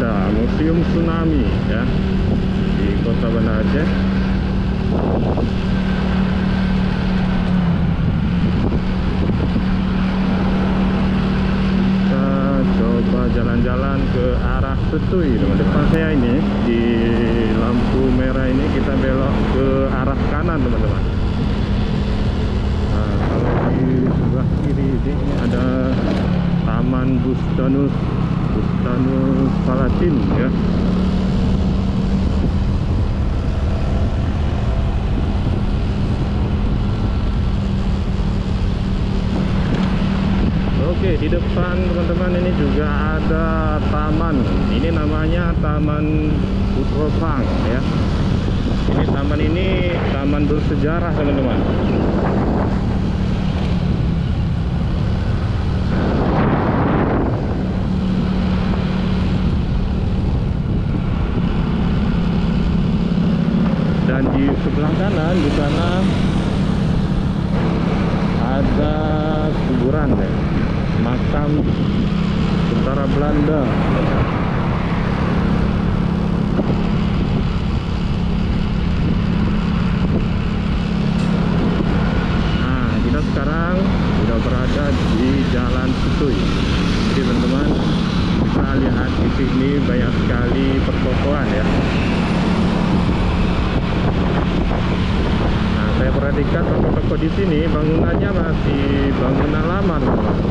ada Museum Tsunami ya di Kota Banda Aceh. Kita coba jalan-jalan ke arah Setui. Depan saya ini di lampu merah ini kita belok ke arah kanan teman-teman. Nah, kalau di sebelah kiri ini ada Taman Bustanus Palatin ya. Oke, di depan teman-teman ini juga ada taman. Ini namanya Taman Putropang ya. Ini taman bersejarah teman-teman. Dan di sebelah kanan di sana ada kuburan ya, makam tentara Belanda. Nah, kita sekarang sudah berada di Jalan Setui. Jadi teman-teman bisa lihat di sini banyak sekali pertokoan ya. Nah, saya perhatikan toko-toko di sini bangunannya masih bangunan lama, teman-teman.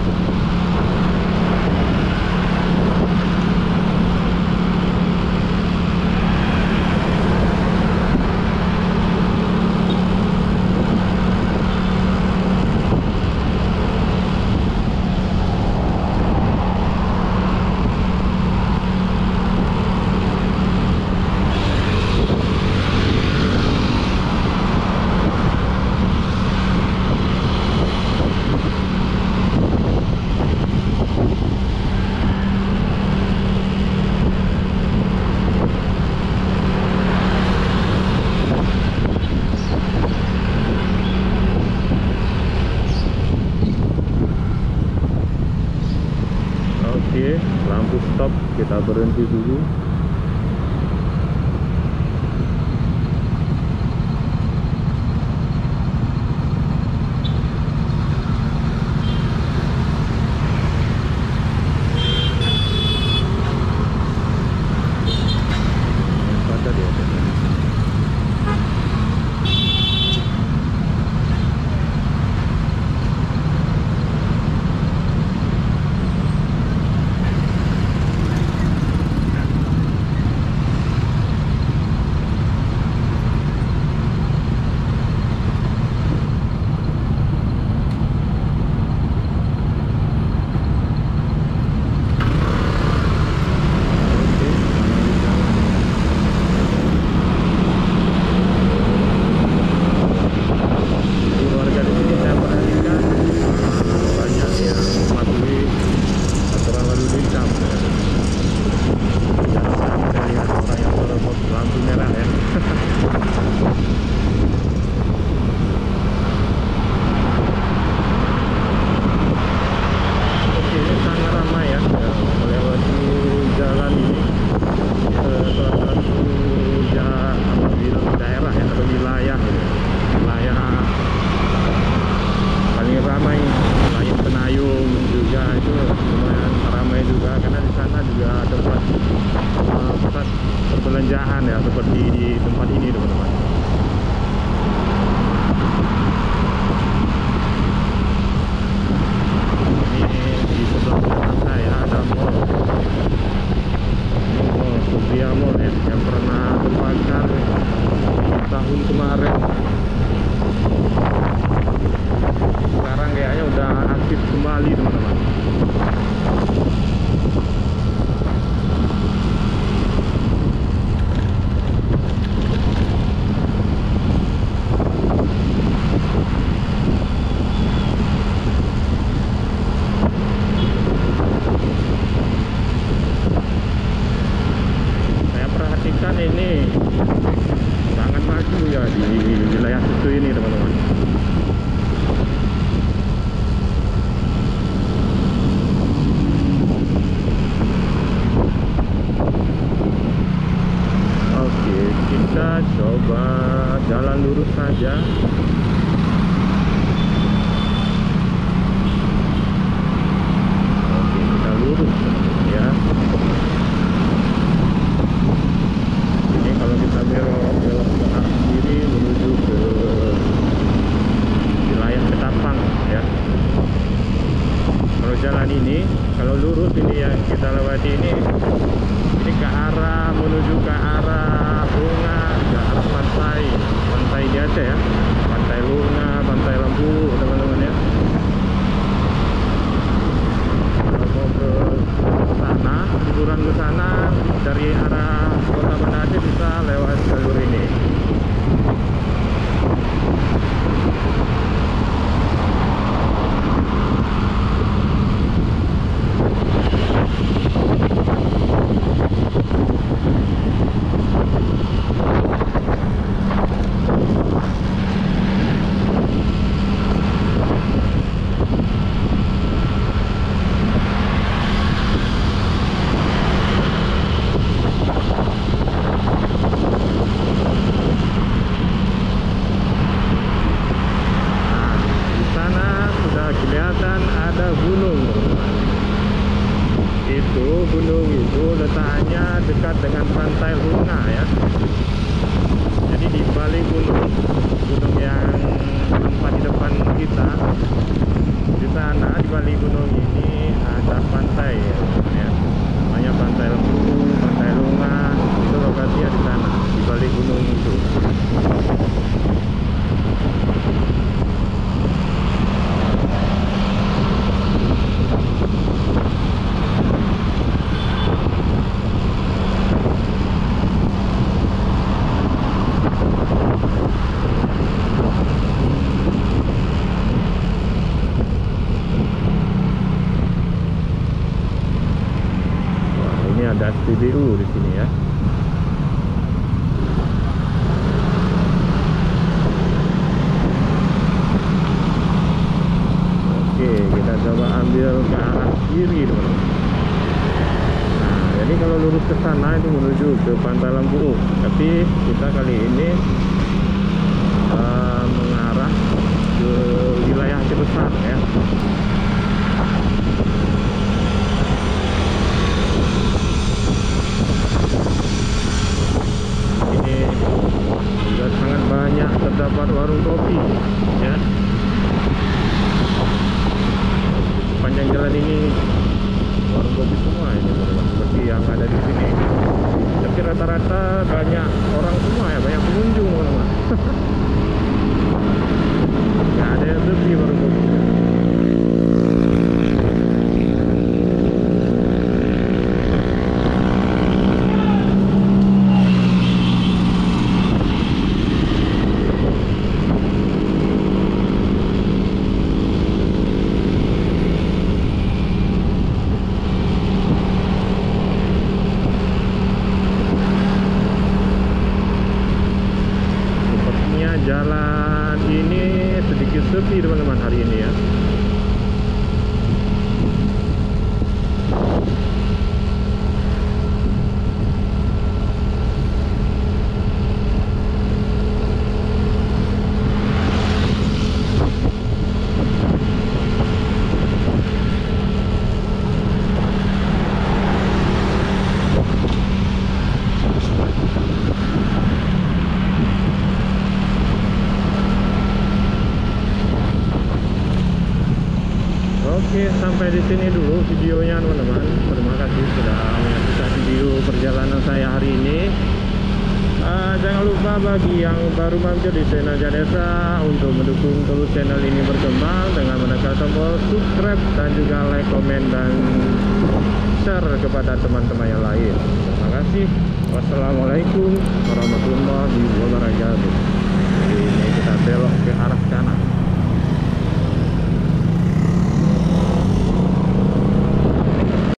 Oke, lampu stop, kita berhenti dulu. Perbelanjaan ya, seperti di tempat ini teman-teman. Ini di sebelah belakang saya ada mall. Mall Sofia Mall ya, yang pernah terbakar tahun kemarin. Sekarang kayaknya udah aktif kembali teman-teman. Ini sangat maju ya di wilayah Setui ini teman-teman. saja. Oke, kita lurus ya. Ini kalau kita belok ke arah kiri menuju ke wilayah Ketapang ya. Kalau jalan ini, kalau lurus ini yang kita lewati ini ke arah menuju ke arah Lunga, ke arah pantai di Aceh ya, pantai Lunga, pantai Lembu teman-teman ya. Kalau mau ke sana, liburan ke sana dari arah Kota Banda Aceh bisa lewat jalur ini. Kelihatan ada gunung. Itu gunung itu letaknya dekat dengan pantai Lunga ya. Jadi di balik gunung yang nampak di depan kita, di sana di balik gunung ini ada pantai ya. Namanya Pantai Lembu, Pantai Lunga, itu lokasinya di sana di balik gunung itu. Ada SPBU di sini ya. Oke, kita coba ambil ke arah kiri teman-teman. Nah, jadi kalau lurus ke sana itu menuju ke Pantai Lembu, tapi kita kali ini mengarah ke wilayah Aceh Besar ya. Juga sangat banyak terdapat warung kopi ya. Sepanjang jalan ini warung kopi semua ini seperti yang ada di sini. Tapi rata-rata banyak orang semua ya, banyak pengunjung teman-teman. Nggak ada yang sepi warung kopi. Jalan ini sedikit sepi teman-teman hari ini ya. Oke, sampai di sini dulu videonya teman-teman. Terima kasih sudah menyaksikan video perjalanan saya hari ini. Jangan lupa bagi yang baru mampir di channel Jadesa untuk mendukung terus channel ini berkembang dengan menekan tombol subscribe dan juga like, komen, dan share kepada teman-teman yang lain. Terima kasih. Wassalamualaikum warahmatullahi wabarakatuh.